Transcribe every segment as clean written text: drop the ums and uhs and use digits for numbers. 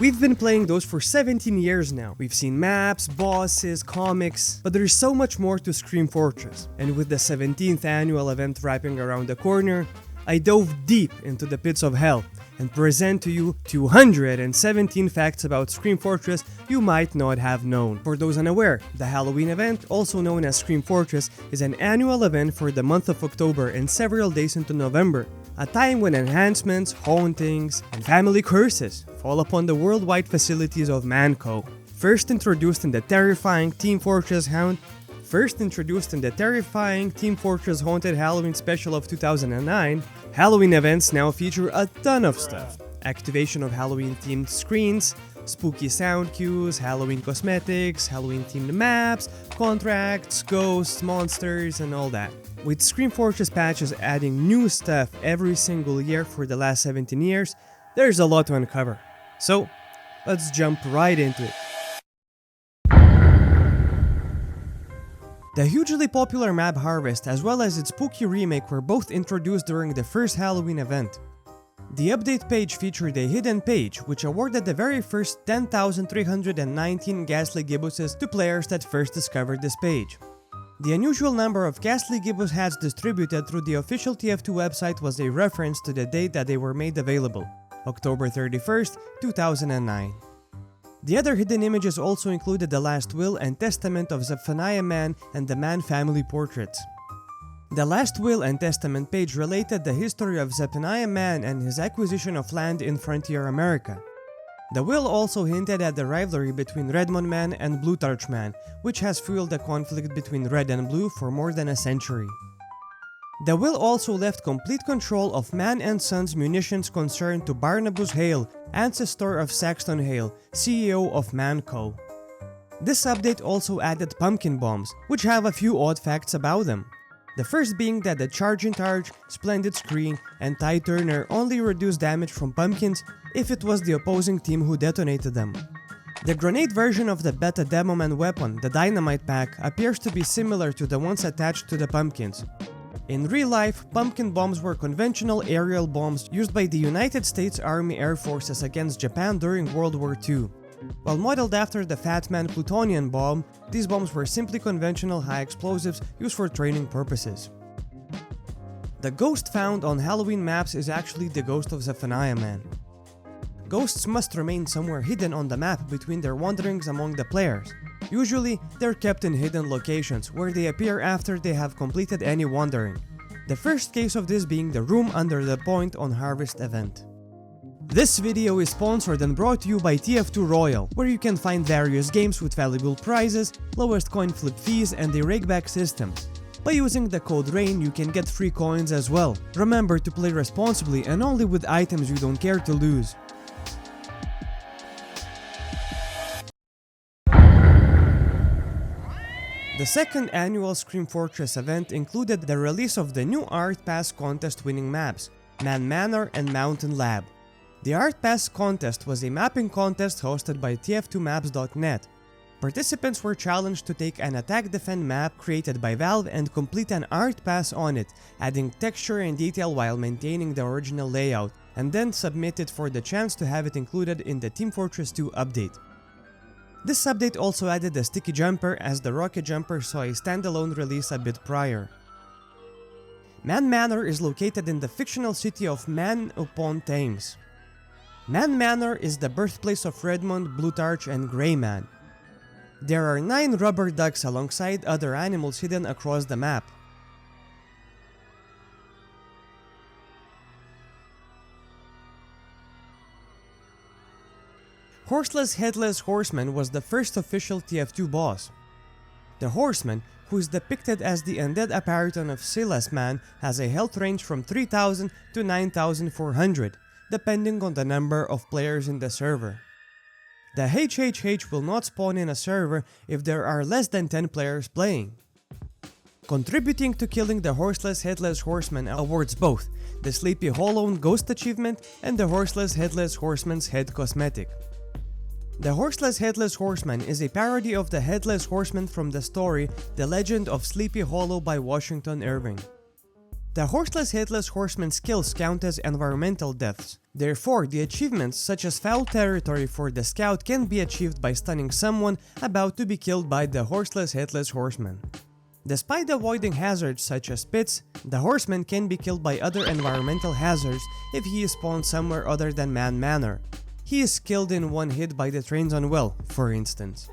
We've been playing those for 17 years now. We've seen maps, bosses, comics, but there's so much more to Scream Fortress. And with the 17th annual event wrapping around the corner, I dove deep into the pits of hell and present to you 217 facts about Scream Fortress you might not have known. For those unaware, the Halloween event, also known as Scream Fortress, is an annual event for the month of October and several days into November, a time when enhancements, hauntings, and family curses fall upon the worldwide facilities of Manco. First introduced in the terrifying Team Fortress Haunted Halloween special of 2009, Halloween events now feature a ton of stuff. Activation of Halloween-themed screens, spooky sound cues, Halloween cosmetics, Halloween-themed maps, contracts, ghosts, monsters, and all that. With Scream Fortress patches adding new stuff every single year for the last 17 years, there's a lot to uncover. So, let's jump right into it. The hugely popular map Harvest as well as its spooky remake were both introduced during the first Halloween event. The update page featured a hidden page which awarded the very first 10,319 ghastly gibbuses to players that first discovered this page. The unusual number of ghastly gibbous hats distributed through the official TF2 website was a reference to the date that they were made available, October 31st, 2009. The other hidden images also included the Last Will and Testament of Zephaniah Man and the Mann family portraits. The Last Will and Testament page related the history of Zephaniah Man and his acquisition of land in Frontier America. The will also hinted at the rivalry between Redmond Man and Bluetarch Man, which has fueled the conflict between Red and Blue for more than a century. The will also left complete control of Man and Sons munitions concern to Barnabas Hale, ancestor of Saxton Hale, CEO of Manco. This update also added pumpkin bombs, which have a few odd facts about them. The first being that the Charge in Charge, Splendid Screen, and Ty Turner only reduce damage from pumpkins if it was the opposing team who detonated them. The grenade version of the Beta Demoman weapon, the Dynamite Pack, appears to be similar to the ones attached to the pumpkins. In real life, pumpkin bombs were conventional aerial bombs used by the United States Army Air Forces against Japan during World War II. While modeled after the Fat Man plutonium bomb, these bombs were simply conventional high explosives used for training purposes. The ghost found on Halloween maps is actually the ghost of Zephaniah Man. Ghosts must remain somewhere hidden on the map between their wanderings among the players. Usually, they're kept in hidden locations where they appear after they have completed any wandering. The first case of this being the room under the point on Harvest event. This video is sponsored and brought to you by TF2 Royal, where you can find various games with valuable prizes, lowest coin flip fees, and a rakeback system. By using the code RAIN, you can get free coins as well. Remember to play responsibly and only with items you don't care to lose. The second annual Scream Fortress event included the release of the new Art Pass contest winning maps, Man Manor and Mountain Lab. The Art Pass contest was a mapping contest hosted by TF2maps.net. Participants were challenged to take an attack-defend map created by Valve and complete an Art Pass on it, adding texture and detail while maintaining the original layout, and then submit it for the chance to have it included in the Team Fortress 2 update. This update also added the Sticky Jumper, as the Rocket Jumper saw a standalone release a bit prior. Man Manor is located in the fictional city of Man upon Thames. Man Manor is the birthplace of Redmond, Bluetarch, and Greyman. There are 9 rubber ducks alongside other animals hidden across the map. Horseless Headless Horseman was the first official TF2 boss. The Horseman, who is depicted as the undead apparition of Silas Man, has a health range from 3000 to 9400, depending on the number of players in the server. The HHH will not spawn in a server if there are less than 10 players playing. Contributing to killing the Horseless Headless Horseman awards both the Sleepy Hollow Ghost achievement and the Horseless Headless Horseman's head cosmetic. The Horseless Headless Horseman is a parody of the Headless Horseman from the story The Legend of Sleepy Hollow by Washington Irving. The Horseless Headless Horseman skills count as environmental deaths. Therefore, the achievements such as Foul Territory for the Scout can be achieved by stunning someone about to be killed by the Horseless Headless Horseman. Despite avoiding hazards such as pits, the horseman can be killed by other environmental hazards if he is spawned somewhere other than Man Manor. He is killed in one hit by the trains on well, for instance.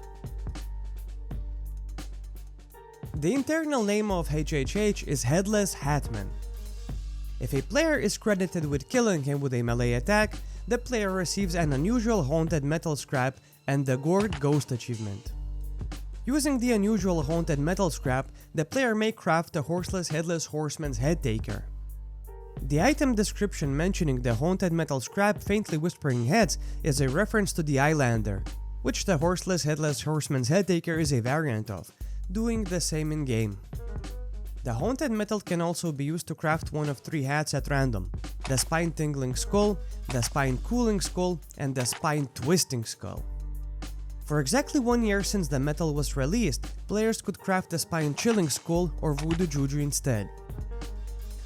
The internal name of HHH is Headless Hatman. If a player is credited with killing him with a melee attack, the player receives an unusual haunted metal scrap and the Gourd Ghost achievement. Using the unusual haunted metal scrap, the player may craft the Horseless Headless Horseman's Head Taker. The item description mentioning the haunted metal scrap faintly whispering heads is a reference to the Eyelander, which the Horseless Headless Horseman's Head Taker is a variant of, doing the same in game. The haunted metal can also be used to craft one of 3 hats at random: the Spine Tingling Skull, the Spine Cooling Skull, and the Spine Twisting Skull. For exactly 1 year since the metal was released, players could craft the Spine Chilling Skull or Voodoo Juju instead.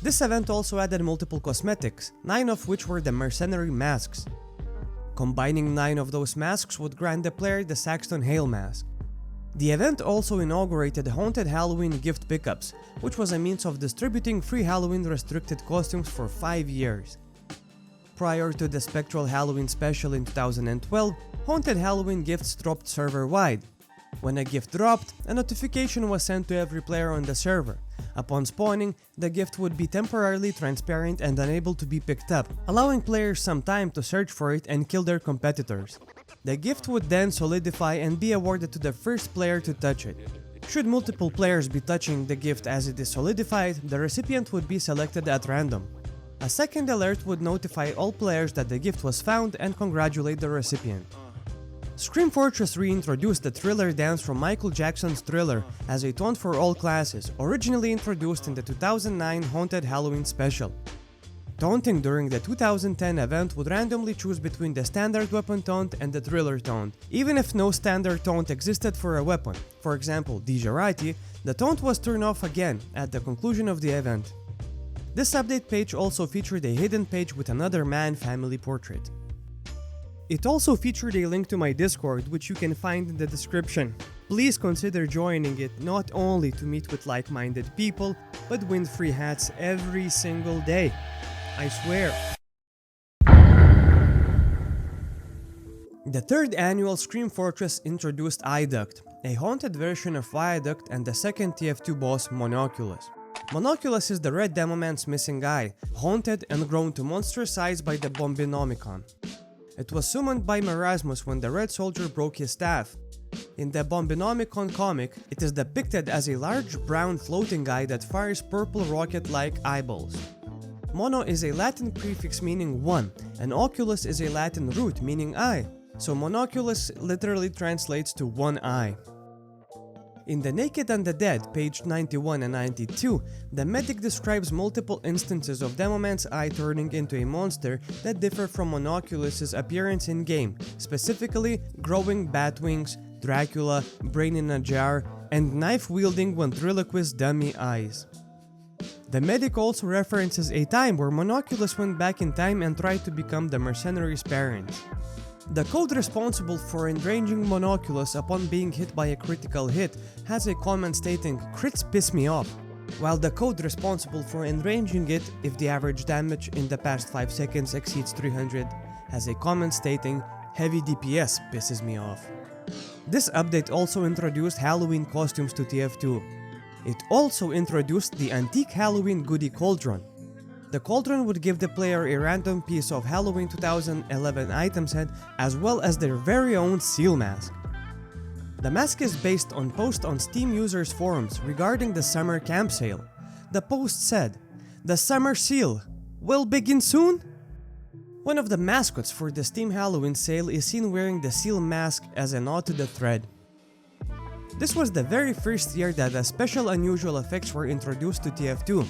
This event also added multiple cosmetics, 9 of which were the Mercenary Masks. Combining 9 of those masks would grant the player the Saxton Hale Mask. The event also inaugurated Haunted Halloween gift pickups, which was a means of distributing free Halloween restricted costumes for 5 years. Prior to the Spectral Halloween special in 2012, Haunted Halloween gifts dropped server-wide. When a gift dropped, a notification was sent to every player on the server. Upon spawning, the gift would be temporarily transparent and unable to be picked up, allowing players some time to search for it and kill their competitors. The gift would then solidify and be awarded to the first player to touch it. Should multiple players be touching the gift as it is solidified, the recipient would be selected at random. A second alert would notify all players that the gift was found and congratulate the recipient. Scream Fortress reintroduced the Thriller dance from Michael Jackson's Thriller as a taunt for all classes, originally introduced in the 2009 Haunted Halloween special. Taunting during the 2010 event would randomly choose between the standard weapon taunt and the Thriller taunt. Even if no standard taunt existed for a weapon, for example Digerati, the taunt was turned off again at the conclusion of the event. This update page also featured a hidden page with another man family portrait. It also featured a link to my Discord, which you can find in the description. Please consider joining it not only to meet with like-minded people, but win free hats every single day. I swear. The 3rd annual Scream Fortress introduced Iduct, a haunted version of Viaduct and the second TF2 boss Monoculus. Monoculus is the red demoman's missing eye, haunted and grown to monstrous size by the Bombinomicon. It was summoned by Marasmus when the Red Soldier broke his staff. In the Bombinomicon comic, it is depicted as a large brown floating guy that fires purple rocket-like eyeballs. Mono is a Latin prefix meaning one, and oculus is a Latin root meaning eye, so monoculus literally translates to one eye. In The Naked and the Dead, page 91 and 92, the medic describes multiple instances of Demoman's eye turning into a monster that differ from Monoculus's appearance in-game, specifically growing bat wings, Dracula, brain in a jar, and knife-wielding ventriloquist dummy eyes. The medic also references a time where Monoculus went back in time and tried to become the mercenary's parents. The code responsible for enraging Monoculus upon being hit by a critical hit has a comment stating "crits piss me off", while the code responsible for enraging it if the average damage in the past 5 seconds exceeds 300 has a comment stating "heavy DPS pisses me off". This update also introduced Halloween costumes to TF2. It also introduced the Antique Halloween Goodie Cauldron. The cauldron would give the player a random piece of Halloween 2011 item set as well as their very own seal mask. The mask is based on posts on Steam users forums regarding the summer camp sale. The post said, "The summer seal will begin soon?" One of the mascots for the Steam Halloween sale is seen wearing the seal mask as a nod to the thread. This was the very first year that the special unusual effects were introduced to TF2.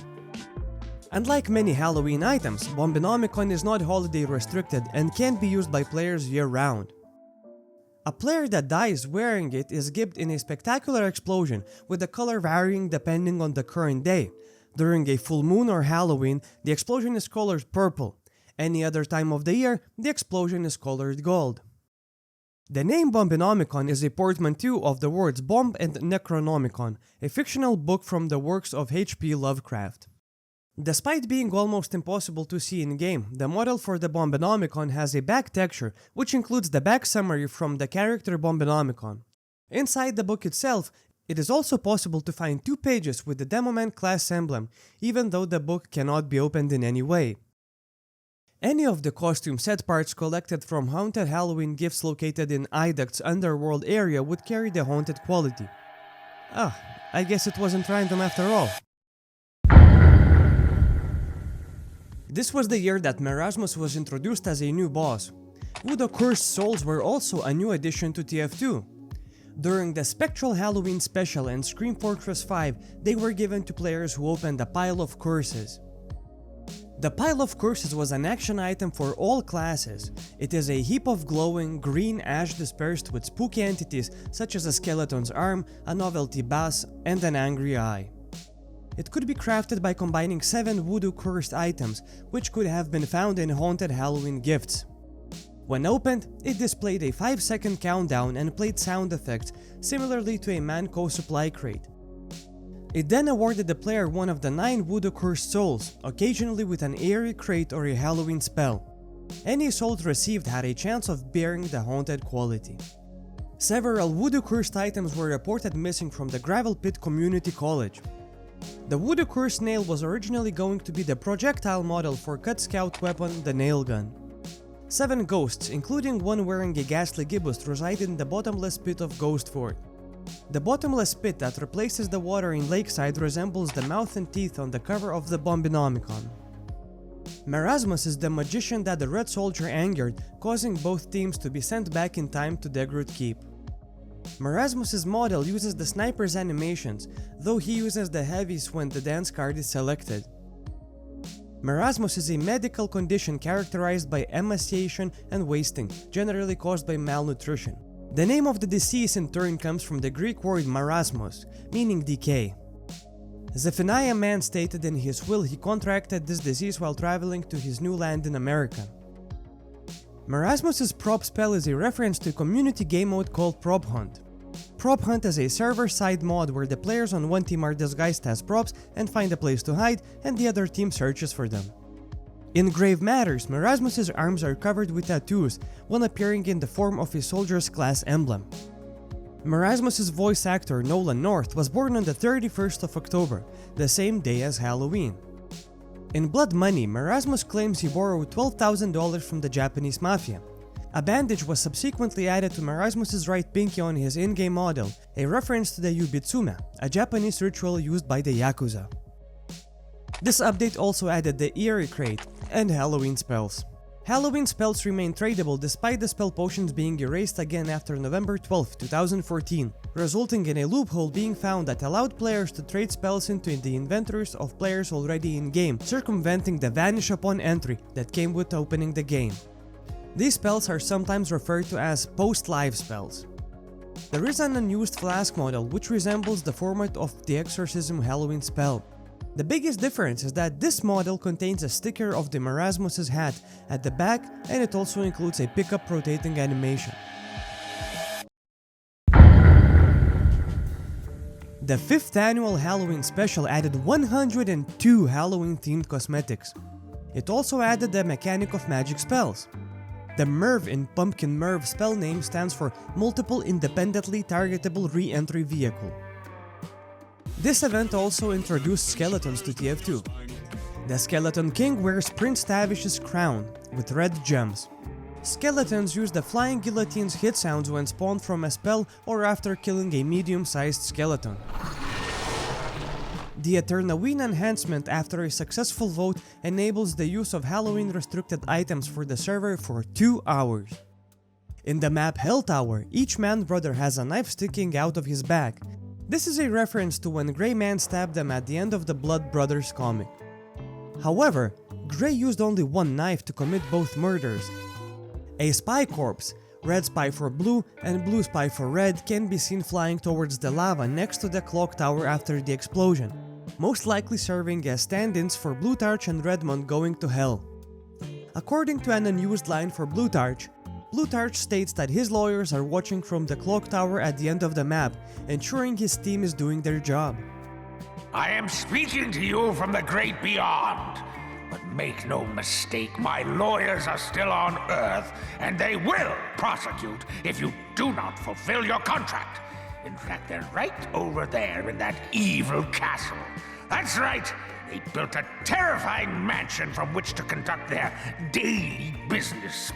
Unlike many Halloween items, Bombinomicon is not holiday restricted and can be used by players year-round. A player that dies wearing it is gibbed in a spectacular explosion, with the color varying depending on the current day. During a full moon or Halloween, the explosion is colored purple. Any other time of the year, the explosion is colored gold. The name Bombinomicon is a portmanteau of the words bomb and Necronomicon, a fictional book from the works of H.P. Lovecraft. Despite being almost impossible to see in-game, the model for the Bombinomicon has a back texture, which includes the back summary from the character Bombinomicon. Inside the book itself, it is also possible to find 2 pages with the Demoman class emblem, even though the book cannot be opened in any way. Any of the costume set parts collected from Haunted Halloween gifts located in Iduct's underworld area would carry the haunted quality. I guess it wasn't random after all. This was the year that Merasmus was introduced as a new boss. Voodoo Cursed Souls were also a new addition to TF2. During the Spectral Halloween Special and Scream Fortress V, they were given to players who opened a Pile of Curses. The Pile of Curses was an action item for all classes. It is a heap of glowing, green ash dispersed with spooky entities such as a skeleton's arm, a novelty bass, and an angry eye. It could be crafted by combining 7 voodoo cursed items, which could have been found in Haunted Halloween gifts. When opened, it displayed a 5-second countdown and played sound effects, similarly to a Manco supply crate. It then awarded the player one of the 9 Voodoo Cursed Souls, occasionally with an eerie crate or a Halloween spell. Any souls received had a chance of bearing the haunted quality. Several Voodoo Cursed items were reported missing from the Gravel Pit Community College. The Voodoo Cursed Nail was originally going to be the projectile model for Cut Scout weapon, the nail gun. 7 ghosts, including one wearing a ghastly gibbous, reside in the bottomless pit of Ghost Fort. The bottomless pit that replaces the water in Lakeside resembles the mouth and teeth on the cover of the Bombinomicon. Merasmus is the magician that the Red Soldier angered, causing both teams to be sent back in time to Degroot Keep. Merasmus's model uses the sniper's animations, though he uses the heavies when the dance card is selected. Merasmus is a medical condition characterized by emaciation and wasting, generally caused by malnutrition. The name of the disease in turn comes from the Greek word marasmos, meaning decay. Zephaniah Mann stated in his will he contracted this disease while traveling to his new land in America. Merasmus's prop spell is a reference to a community game mode called Prop Hunt. Prop Hunt is a server-side mod where the players on one team are disguised as props and find a place to hide, and the other team searches for them. In Grave Matters, Merasmus's arms are covered with tattoos, one appearing in the form of a soldier's class emblem. Merasmus's voice actor Nolan North was born on the 31st of October, the same day as Halloween. In Blood Money, Merasmus claims he borrowed $12,000 from the Japanese mafia. A bandage was subsequently added to Merasmus's right pinky on his in-game model, a reference to the Yubitsume, a Japanese ritual used by the Yakuza. This update also added the Eerie Crate and Halloween spells. Halloween spells remain tradable despite the spell potions being erased again after November 12, 2014, resulting in a loophole being found that allowed players to trade spells into the inventories of players already in-game, circumventing the vanish upon entry that came with opening the game. These spells are sometimes referred to as post-live spells. There is an unused flask model which resembles the format of the Exorcism Halloween spell. The biggest difference is that this model contains a sticker of the Merasmus's hat at the back, and it also includes a pickup rotating animation. The 5th annual Halloween special added 102 Halloween-themed cosmetics. It also added the mechanic of magic spells. The MERV in Pumpkin MERV spell name stands for Multiple Independently Targetable Re-Entry Vehicle. This event also introduced skeletons to TF2. The Skeleton King wears Prince Tavish's crown with red gems. Skeletons use the Flying Guillotine's hit sounds when spawned from a spell or after killing a medium-sized skeleton. The Eternaween enhancement after a successful vote enables the use of Halloween restricted items for the server for 2 hours. In the map Hell Tower, each man brother has a knife sticking out of his back. This is a reference to when Grey Man stabbed them at the end of the Blood Brothers comic. However, Grey used only one knife to commit both murders. A spy corpse, red spy for blue and blue spy for red, can be seen flying towards the lava next to the clock tower after the explosion. most likely serving as stand-ins for Plutarch and Redmond going to hell. According to an unused line for Plutarch states that his lawyers are watching from the clock tower at the end of the map, ensuring his team is doing their job. I am speaking to you from the great beyond. But make no mistake, my lawyers are still on Earth, and they will prosecute if you do not fulfill your contract. In fact, they're right over there in that evil castle. That's right, they built a terrifying mansion from which to conduct their daily business.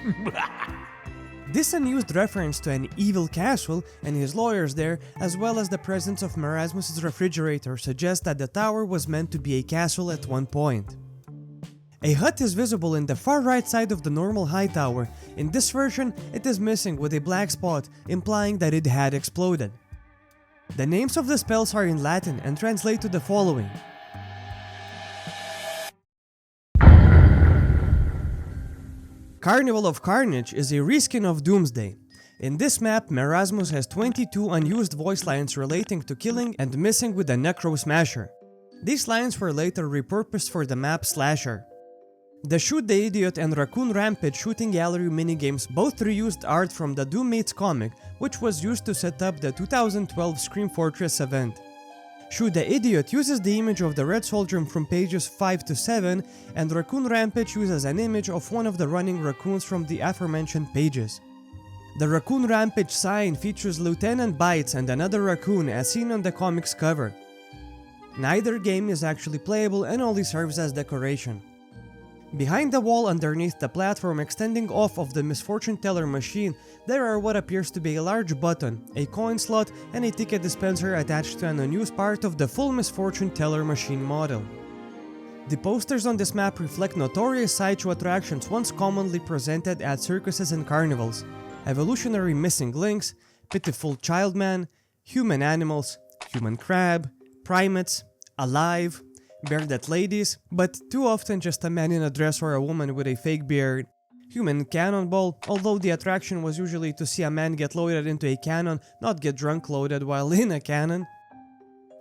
This unused reference to an evil castle and his lawyers there, as well as the presence of Marasmus's refrigerator, suggests that the tower was meant to be a castle at one point. A hut is visible in the far right side of the normal high tower. In this version, it is missing with a black spot, implying that it had exploded. The names of the spells are in Latin and translate to the following. Carnival of Carnage is a reskin of Doomsday. In this map, Marasmus has 22 unused voice lines relating to killing and missing with the Necro Smasher. These lines were later repurposed for the map Slasher. The Shoot the Idiot and Raccoon Rampage shooting gallery minigames both reused art from the Doommates comic, which was used to set up the 2012 Scream Fortress event. Shoot the Idiot uses the image of the Red Soldier from pages 5 to 7, and Raccoon Rampage uses an image of one of the running raccoons from the aforementioned pages. The Raccoon Rampage sign features Lieutenant Bites and another raccoon as seen on the comic's cover. Neither game is actually playable and only serves as decoration. Behind the wall underneath the platform extending off of the Misfortune Teller machine, there are what appears to be a large button, a coin slot, and a ticket dispenser attached to an unused part of the full Misfortune Teller machine model. The posters on this map reflect notorious sideshow attractions once commonly presented at circuses and carnivals: evolutionary missing links, pitiful childman, human animals, human crab, primates, alive, bearded ladies, but too often just a man in a dress or a woman with a fake beard, human cannonball, although the attraction was usually to see a man get loaded into a cannon, not get drunk loaded while in a cannon.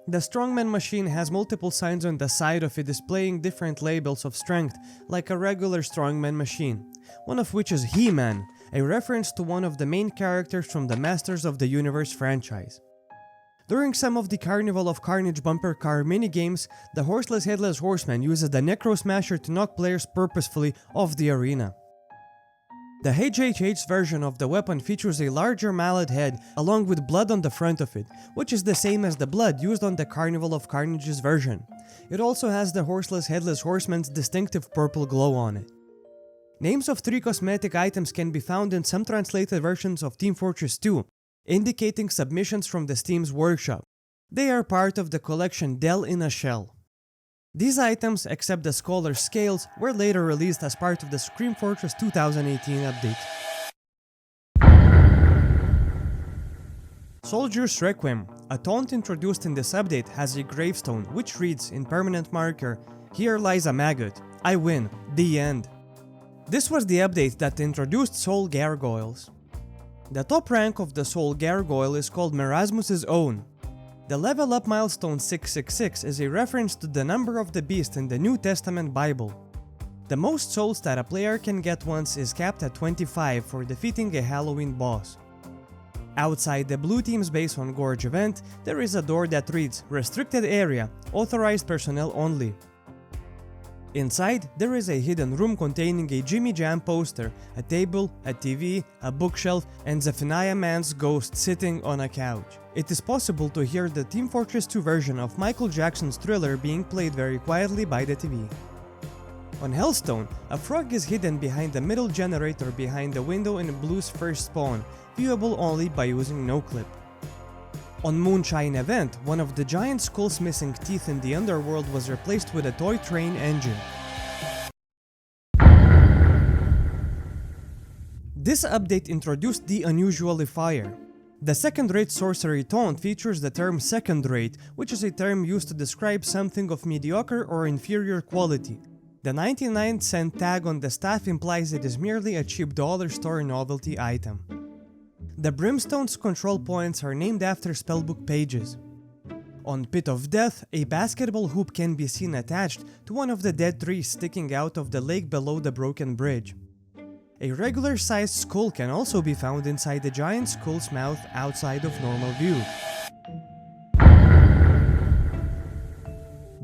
The strongman machine has multiple signs on the side of it displaying different labels of strength, like a regular strongman machine, one of which is He-Man, a reference to one of the main characters from the Masters of the Universe franchise. During some of the Carnival of Carnage bumper car minigames, the Horseless Headless Horseman uses the Necro Smasher to knock players purposefully off the arena. The HHH's version of the weapon features a larger mallet head along with blood on the front of it, which is the same as the blood used on the Carnival of Carnage's version. It also has the Horseless Headless Horseman's distinctive purple glow on it. Names of 3 cosmetic items can be found in some translated versions of Team Fortress 2, indicating submissions from the Steam's workshop. They are part of the collection Dell in a Shell. These items, except the Scholar's Scales, were later released as part of the Scream Fortress 2018 update. Soldier's Requiem, a taunt introduced in this update, has a gravestone which reads in permanent marker, "Here lies a maggot. I win. The end." This was the update that introduced Soul Gargoyles. The top rank of the Soul Gargoyle is called Marasmus's Own. The level up milestone 666 is a reference to the number of the beast in the New Testament Bible. The most souls that a player can get once is capped at 25 for defeating a Halloween boss. Outside the blue team's base on Gorge event, there is a door that reads "Restricted Area, Authorized Personnel Only." Inside, there is a hidden room containing a Jimmy Jam poster, a table, a TV, a bookshelf, and Zephaniah Man's ghost sitting on a couch. It is possible to hear the Team Fortress 2 version of Michael Jackson's Thriller being played very quietly by the TV. On Hellstone, a frog is hidden behind the middle generator behind the window in Blue's first spawn, viewable only by using NoClip. On Moonshine event, one of the giant skull's missing teeth in the underworld was replaced with a toy train engine. This update introduced the Unusually Fire. The second-rate sorcery taunt features the term second-rate, which is a term used to describe something of mediocre or inferior quality. The 99-cent tag on the staff implies it is merely a cheap dollar store novelty item. The Brimstone's control points are named after spellbook pages. On Pit of Death, a basketball hoop can be seen attached to one of the dead trees sticking out of the lake below the broken bridge. A regular-sized skull can also be found inside the giant skull's mouth outside of normal view.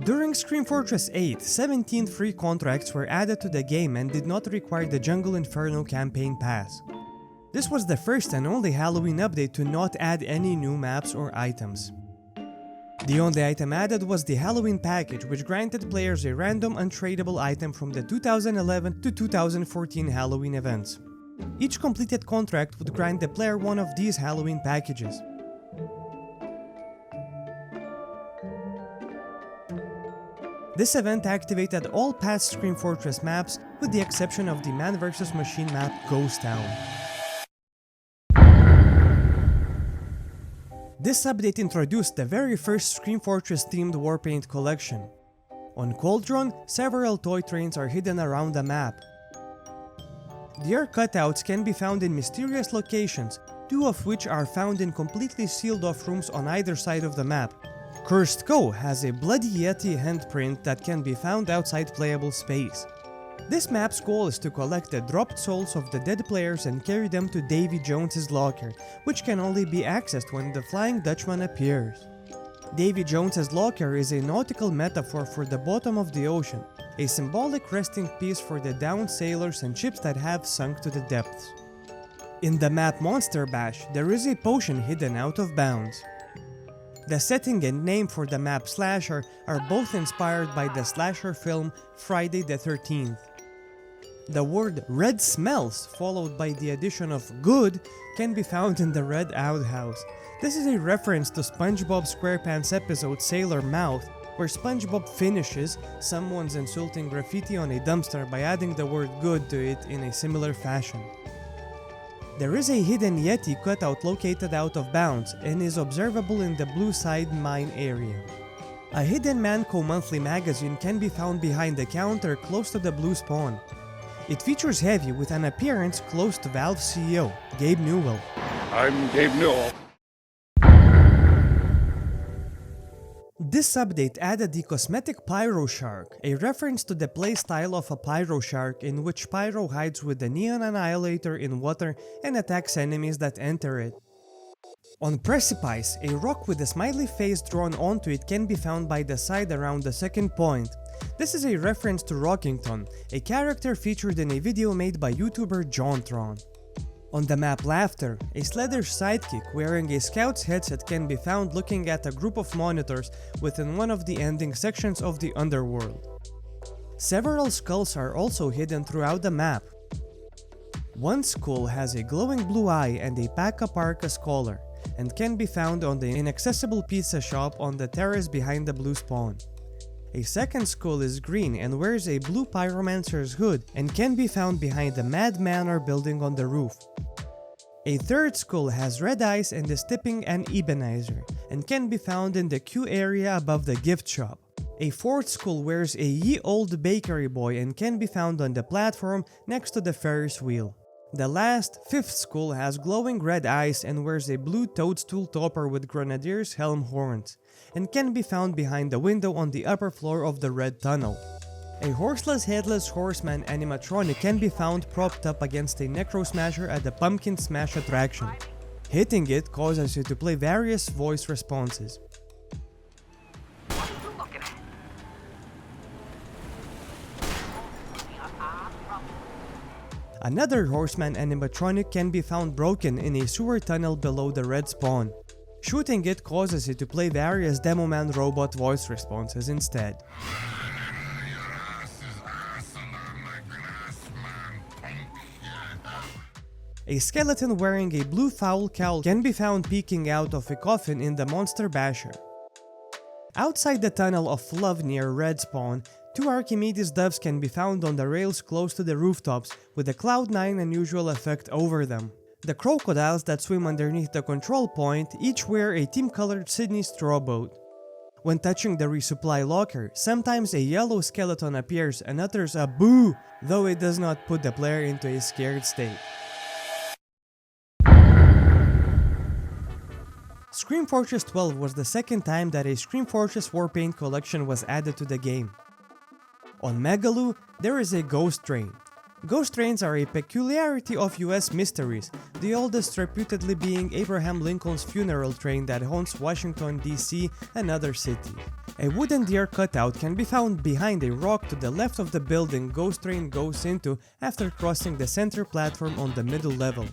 During Scream Fortress VIII, 17 free contracts were added to the game and did not require the Jungle Inferno campaign pass. This was the first and only Halloween update to not add any new maps or items. The only item added was the Halloween package, which granted players a random untradeable item from the 2011 to 2014 Halloween events. Each completed contract would grant the player one of these Halloween packages. This event activated all past Scream Fortress maps with the exception of the Man vs. Machine map Ghost Town. This update introduced the very first Scream Fortress themed Warpaint collection. On Cauldron, several toy trains are hidden around the map. The air cutouts can be found in mysterious locations, 2 of which are found in completely sealed off rooms on either side of the map. Cursed Co has a Bloody Yeti handprint that can be found outside playable space. This map's goal is to collect the dropped souls of the dead players and carry them to Davy Jones's locker, which can only be accessed when the Flying Dutchman appears. Davy Jones's locker is a nautical metaphor for the bottom of the ocean, a symbolic resting place for the downed sailors and ships that have sunk to the depths. In the map Monster Bash, there is a potion hidden out of bounds. The setting and name for the map Slasher are both inspired by the slasher film Friday the 13th. The word Red Smells, followed by the addition of Good, can be found in the Red Outhouse. This is a reference to SpongeBob SquarePants episode Sailor Mouth, where SpongeBob finishes someone's insulting graffiti on a dumpster by adding the word good to it in a similar fashion. There is a hidden Yeti cutout located out of bounds and is observable in the Blue Side Mine area. A hidden Manco monthly magazine can be found behind the counter close to the Blue Spawn. It features Heavy with an appearance close to Valve's CEO, Gabe Newell. I'm Gabe Newell. This update added the cosmetic Pyro Shark, a reference to the playstyle of a Pyro Shark in which Pyro hides with the Neon Annihilator in water and attacks enemies that enter it. On Precipice, a rock with a smiley face drawn onto it can be found by the side around the second point. This is a reference to Rockington, a character featured in a video made by YouTuber JohnTron. On the map Laughter, a Sledder's sidekick wearing a scout's headset can be found looking at a group of monitors within one of the ending sections of the Underworld. Several skulls are also hidden throughout the map. One skull has a glowing blue eye and a Paca Parkas collar, and can be found on the inaccessible pizza shop on the terrace behind the Blue Spawn. A second skull is green and wears a blue pyromancer's hood and can be found behind the Mad Manor building on the roof. A third skull has red eyes and is tipping an Ebenizer and can be found in the queue area above the gift shop. A fourth skull wears a ye old bakery boy and can be found on the platform next to the Ferris wheel. The last, fifth skull has glowing red eyes and wears a blue toadstool topper with Grenadier's helm horns, and can be found behind the window on the upper floor of the Red Tunnel. A horseless headless horseman animatronic can be found propped up against a Necro Smasher at the Pumpkin Smash attraction. Hitting it causes you to play various voice responses. Another horseman animatronic can be found broken in a sewer tunnel below the Red Spawn. Shooting it causes you to play various Demoman robot voice responses instead. A skeleton wearing a blue foul cowl can be found peeking out of a coffin in the Monster Basher. Outside the Tunnel of Love near Red Spawn, 2 Archimedes doves can be found on the rails close to the rooftops with a Cloud9 unusual effect over them. The crocodiles that swim underneath the control point each wear a team-colored Sydney straw boat. When touching the resupply locker, sometimes a yellow skeleton appears and utters a boo, though it does not put the player into a scared state. Scream Fortress XII was the second time that a Scream Fortress Warpaint collection was added to the game. On Megaloo, there is a ghost train. Ghost trains are a peculiarity of US mysteries, the oldest reputedly being Abraham Lincoln's funeral train that haunts Washington, D.C. and other cities. A wooden deer cutout can be found behind a rock to the left of the building Ghost Train goes into after crossing the center platform on the middle level.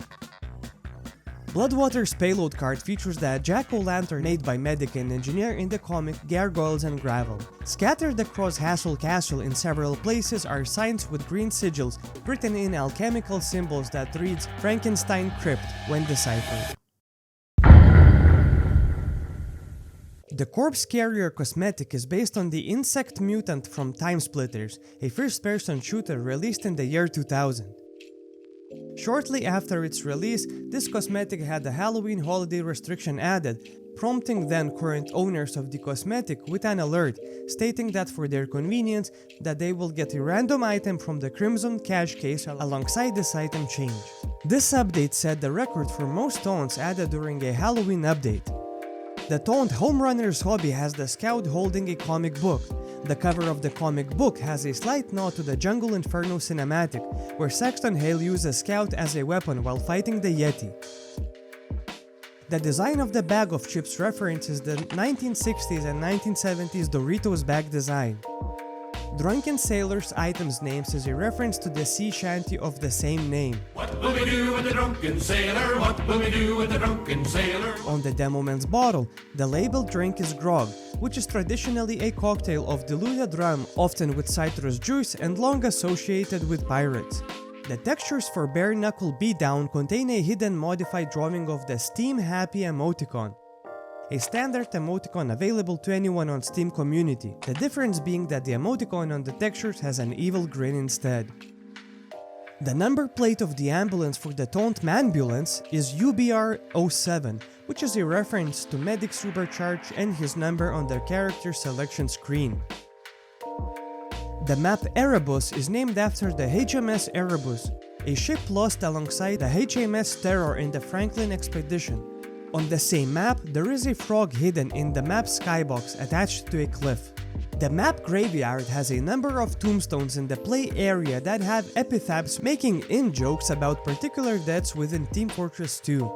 Bloodwater's payload card features the jack-o'-lantern made by medic and engineer in the comic Gargoyles and Gravel. Scattered across Hassel Castle in several places are signs with green sigils written in alchemical symbols that reads Frankenstein Crypt when deciphered. The Corpse Carrier cosmetic is based on the Insect Mutant from Timesplitters, a first-person shooter released in the year 2000. Shortly after its release, this cosmetic had a Halloween holiday restriction added, prompting then current owners of the cosmetic with an alert stating that for their convenience that they will get a random item from the Crimson Cache case alongside this item change. This update set the record for most taunts added during a Halloween update. The taunt Home Runner's Hobby has the Scout holding a comic book. The cover of the comic book has a slight nod to the Jungle Inferno cinematic, where Sexton Hale uses Scout as a weapon while fighting the Yeti. The design of the bag of chips references the 1960s and 1970s Doritos bag design. Drunken Sailor's items names is a reference to the sea shanty of the same name. What will we do with the drunken sailor? What will we do with the drunken sailor? On the Demoman's bottle, the labeled drink is grog, which is traditionally a cocktail of diluted rum, often with citrus juice and long associated with pirates. The textures for Bare Knuckle Beatdown contain a hidden modified drawing of the Steam Happy emoticon, a standard emoticon available to anyone on Steam community, the difference being that the emoticon on the textures has an evil grin instead. The number plate of the ambulance for the taunt Manbulance is UBR-07, which is a reference to Medic's supercharge and his number on the character selection screen. The map Erebus is named after the HMS Erebus, a ship lost alongside the HMS Terror in the Franklin expedition. On the same map, there is a frog hidden in the map skybox attached to a cliff. The map Graveyard has a number of tombstones in the play area that have epitaphs making in-jokes about particular deaths within Team Fortress 2.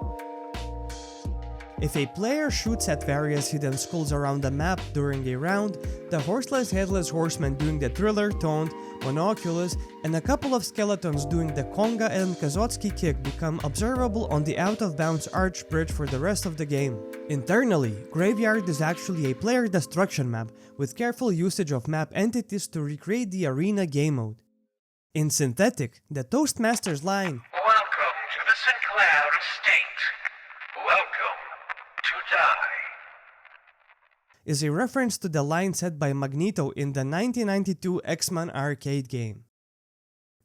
If a player shoots at various hidden skulls around the map during a round, the Horseless Headless Horseman doing the Thriller Taunt, Monoculus, and a couple of skeletons doing the Konga and Kazotsky kick become observable on the out-of-bounds arch bridge for the rest of the game. Internally, Graveyard is actually a player destruction map with careful usage of map entities to recreate the arena game mode. In Synthetic, the Toastmaster's line, "Welcome to the Sinclair Estate. Welcome to die," is a reference to the line said by Magneto in the 1992 X-Men arcade game.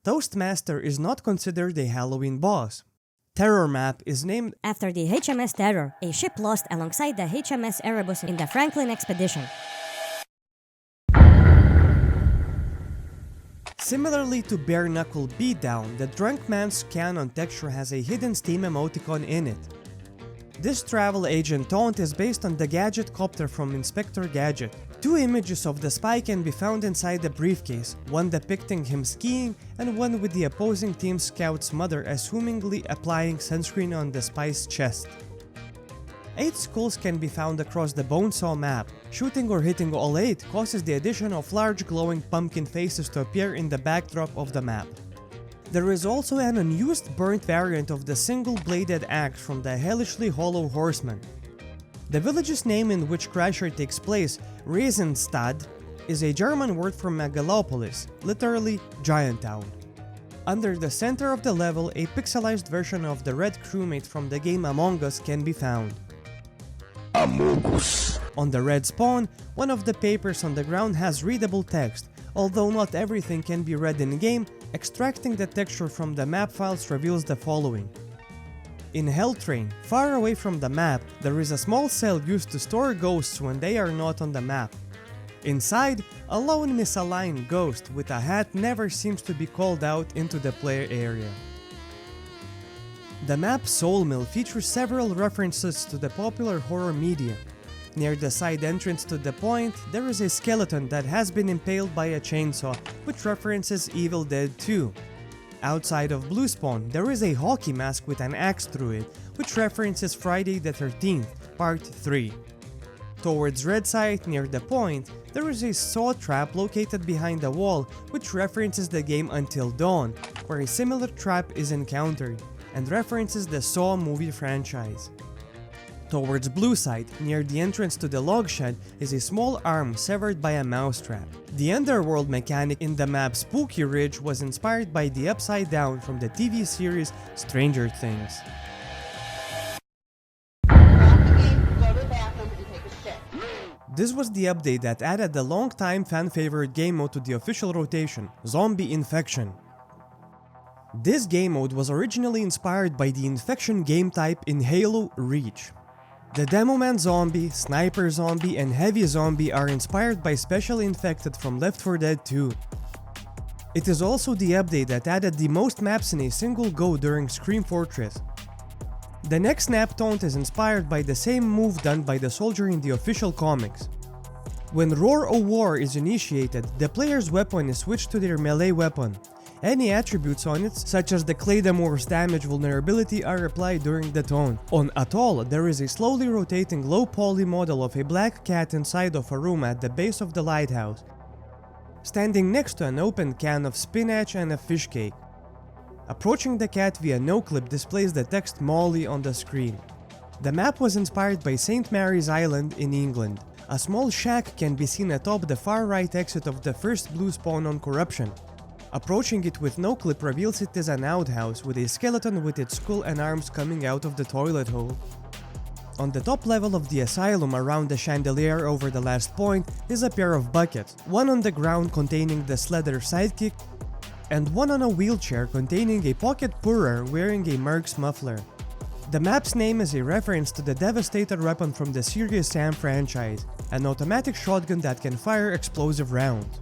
Toastmaster is not considered a Halloween boss. Terror Map is named after the HMS Terror, a ship lost alongside the HMS Erebus in the Franklin expedition. Similarly to Bare Knuckle Beatdown, the Drunk Man's Cannon texture has a hidden Steam emoticon in it. This travel agent taunt is based on the Gadget Copter from Inspector Gadget. Two images of the spy can be found inside the briefcase, one depicting him skiing and one with the opposing team's scout's mother assumingly applying sunscreen on the spy's chest. 8 skulls can be found across the Bonesaw map. Shooting or hitting all 8 causes the addition of large glowing pumpkin faces to appear in the backdrop of the map. There is also an unused burnt variant of the single-bladed axe from the Hellishly Hollow Horseman. The village's name in which Crasher takes place, Riesenstadt, is a German word for megalopolis, literally giant town. Under the center of the level, a pixelized version of the red crewmate from the game Among Us can be found. Among Us. On the red spawn, one of the papers on the ground has readable text. Although not everything can be read in-game, extracting the texture from the map files reveals the following. In Helltrain, far away from the map, there is a small cell used to store ghosts when they are not on the map. Inside, a lone misaligned ghost with a hat never seems to be called out into the player area. The map Soul Mill features several references to the popular horror media. Near the side entrance to the point, there is a skeleton that has been impaled by a chainsaw, which references Evil Dead 2. Outside of Blue Spawn, there is a hockey mask with an axe through it, which references Friday the 13th, Part 3. Towards Red Side, near the point, there is a saw trap located behind the wall, which references the game Until Dawn, where a similar trap is encountered, and references the Saw movie franchise. Towards Blue Side, near the entrance to the log shed, is a small arm severed by a mousetrap. The underworld mechanic in the map Spooky Ridge was inspired by the Upside Down from the TV series Stranger Things. This was the update that added the long-time fan-favorite game mode to the official rotation, Zombie Infection. This game mode was originally inspired by the Infection game type in Halo Reach. The Demoman Zombie, Sniper Zombie, and Heavy Zombie are inspired by Specially Infected from Left 4 Dead 2. It is also the update that added the most maps in a single go during Scream Fortress. The next snap taunt is inspired by the same move done by the soldier in the official comics. When Roar of War is initiated, the player's weapon is switched to their melee weapon. Any attributes on it, such as the Claydamore's damage vulnerability, are applied during the taunt. On Atoll, there is a slowly rotating low poly model of a black cat inside of a room at the base of the lighthouse, standing next to an open can of spinach and a fish cake. Approaching the cat via no-clip displays the text Molly on the screen. The map was inspired by St. Mary's Island in England. A small shack can be seen atop the far right exit of the first blue spawn on Corruption. Approaching it with no clip reveals it is an outhouse with a skeleton with its skull and arms coming out of the toilet hole. On the top level of the asylum around the chandelier over the last point is a pair of buckets, one on the ground containing the Sledder sidekick, and one on a wheelchair containing a pocket purer wearing a Mercs muffler. The map's name is a reference to the Devastator weapon from the Serious Sam franchise, an automatic shotgun that can fire explosive rounds.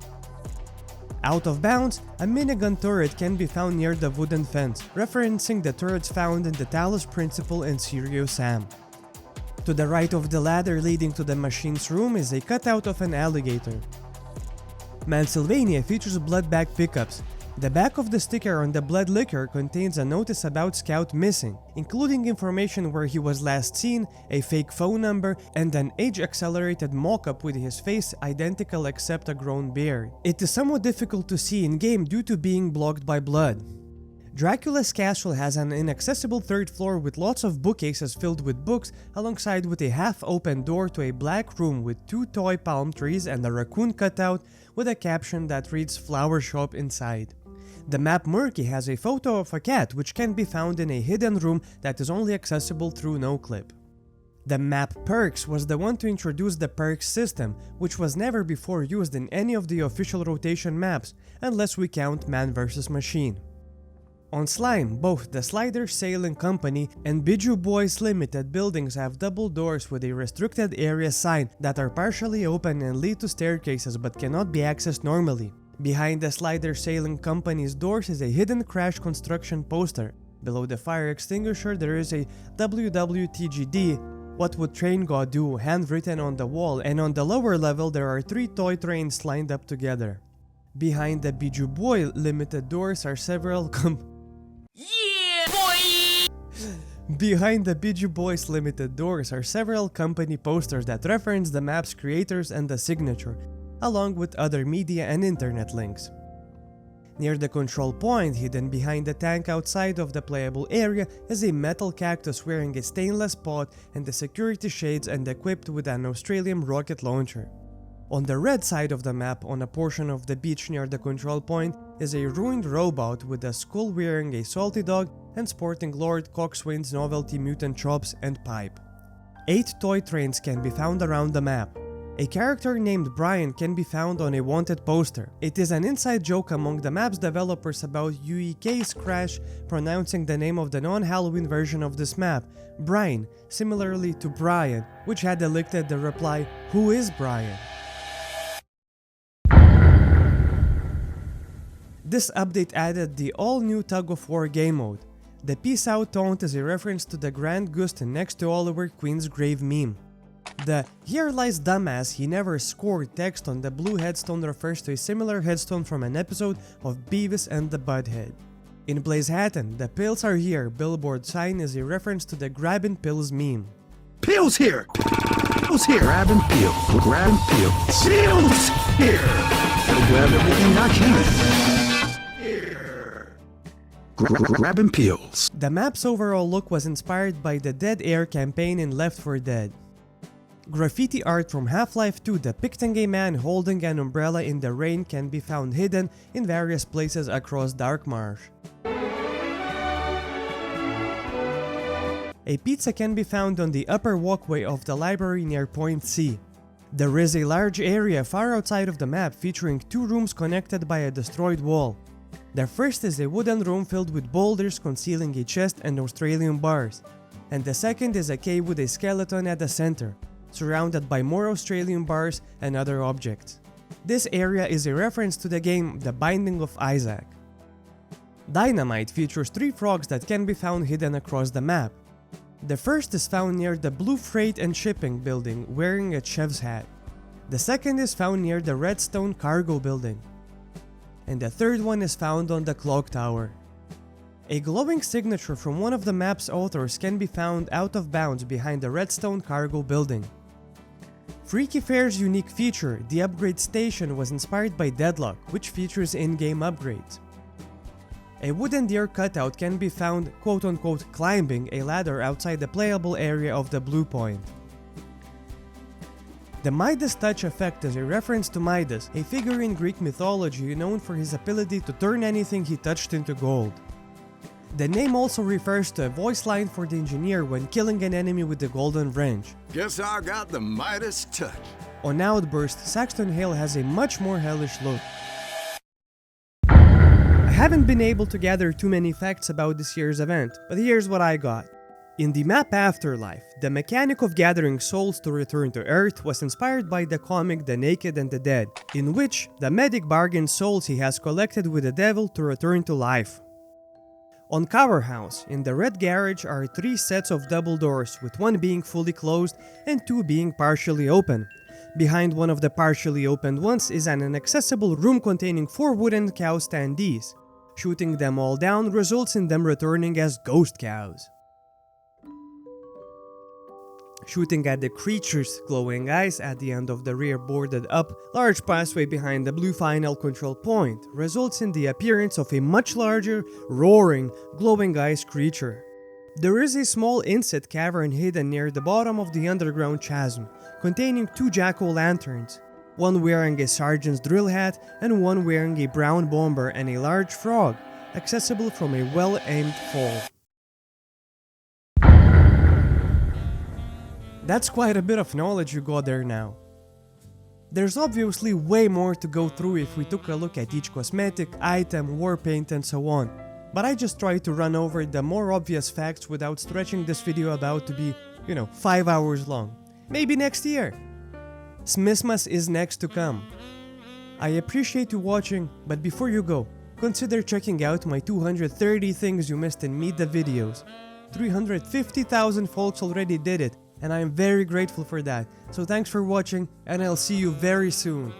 Out of bounds, a minigun turret can be found near the wooden fence, referencing the turrets found in the Talos Principle and Serious Sam. To the right of the ladder leading to the machine's room is a cutout of an alligator. Mansylvania features blood bag pickups. The back of the sticker on the blood liquor contains a notice about Scout missing, including information where he was last seen, a fake phone number, and an age-accelerated mock-up with his face identical except a grown beard. It is somewhat difficult to see in-game due to being blocked by blood. Dracula's castle has an inaccessible third floor with lots of bookcases filled with books, alongside with a half-open door to a black room with 2 toy palm trees and a raccoon cutout with a caption that reads "Flower Shop" inside. The map Murky has a photo of a cat which can be found in a hidden room that is only accessible through no-clip. The map Perks was the one to introduce the Perks system, which was never before used in any of the official rotation maps, unless we count Man vs. Machine. On Slime, both the Slider Sailing Company and Bijou Boys Limited buildings have double doors with a restricted area sign that are partially open and lead to staircases but cannot be accessed normally. Behind the Slider Sailing Company's doors is a hidden Crash Construction poster. Below the fire extinguisher there is a WWTGD, "What Would Train God Do?" handwritten on the wall, and on the lower level there are 3 toy trains lined up together. Behind the Bijou Boy Limited doors are several Behind the Bijou Boys Limited doors are several company posters that reference the map's creators and the signature, along with other media and internet links. Near the control point, hidden behind the tank outside of the playable area, is a metal cactus wearing a stainless pot and the security shades and equipped with an Australian rocket launcher. On the red side of the map, on a portion of the beach near the control point, is a ruined robot with a skull wearing a salty dog and sporting Lord Coxswain's novelty mutant chops and pipe. 8 toy trains can be found around the map. A character named Brian can be found on a wanted poster. It is an inside joke among the map's developers about UEK's Crash pronouncing the name of the non-Halloween version of this map, Brian, similarly to Brian, which had elicited the reply, "Who is Brian?" This update added the all-new Tug of War game mode. The peace out taunt is a reference to the Grand Gust next to Oliver Queen's grave meme. The "here lies dumbass, he never scored" text on the blue headstone refers to a similar headstone from an episode of Beavis and the Butthead. In Blazehattan, the pills are here billboard sign is a reference to the grabbing pills meme. Pills here! Pills here! Grab and peel. Grab and peel. Pills here! Gotta grab everything I can. Here. Grab and peels. The map's overall look was inspired by the Dead Air campaign in Left 4 Dead. Graffiti art from Half-Life 2 depicting a man holding an umbrella in the rain can be found hidden in various places across Darkmarsh. A pizza can be found on the upper walkway of the library near Point C. There is a large area far outside of the map featuring 2 rooms connected by a destroyed wall. The first is a wooden room filled with boulders concealing a chest and Australian bars, and the second is a cave with a skeleton at the center, surrounded by more Australian bars and other objects. This area is a reference to the game The Binding of Isaac. Dynamite features 3 frogs that can be found hidden across the map. The first is found near the Blue Freight and Shipping building wearing a chef's hat. The second is found near the Redstone Cargo building. And the third one is found on the Clock Tower. A glowing signature from one of the map's authors can be found out of bounds behind the Redstone Cargo building. Freaky Fair's unique feature, the upgrade station, was inspired by Deadlock, which features in-game upgrades. A wooden deer cutout can be found quote-unquote climbing a ladder outside the playable area of the Blue Point. The Midas touch effect is a reference to Midas, a figure in Greek mythology known for his ability to turn anything he touched into gold. The name also refers to a voice line for the engineer when killing an enemy with the golden wrench. Guess I got the Midas touch. On Outburst, Saxton Hale has a much more hellish look. I haven't been able to gather too many facts about this year's event, but here's what I got. In the map Afterlife, the mechanic of gathering souls to return to Earth was inspired by the comic The Naked and the Dead, in which the medic bargains souls he has collected with the devil to return to life. On Cower House, in the red garage are 3 sets of double doors, with one being fully closed and 2 being partially open. Behind one of the partially opened ones is an inaccessible room containing 4 wooden cow standees. Shooting them all down results in them returning as ghost cows. Shooting at the creature's glowing eyes at the end of the rear boarded up large passway behind the blue final control point results in the appearance of a much larger, roaring, glowing eyes creature. There is a small inset cavern hidden near the bottom of the underground chasm, containing 2 jack-o'-lanterns, one wearing a sergeant's drill hat and one wearing a brown bomber and a large frog, accessible from a well-aimed fall. That's quite a bit of knowledge you got there now. There's obviously way more to go through if we took a look at each cosmetic, item, war paint and so on, but I just tried to run over the more obvious facts without stretching this video about to be, 5 hours long. Maybe next year. Smithmas is next to come. I appreciate you watching, but before you go, consider checking out my 230 things you missed in Meet the videos. 350,000 folks already did it, and I am very grateful for that, so thanks for watching, and I'll see you very soon.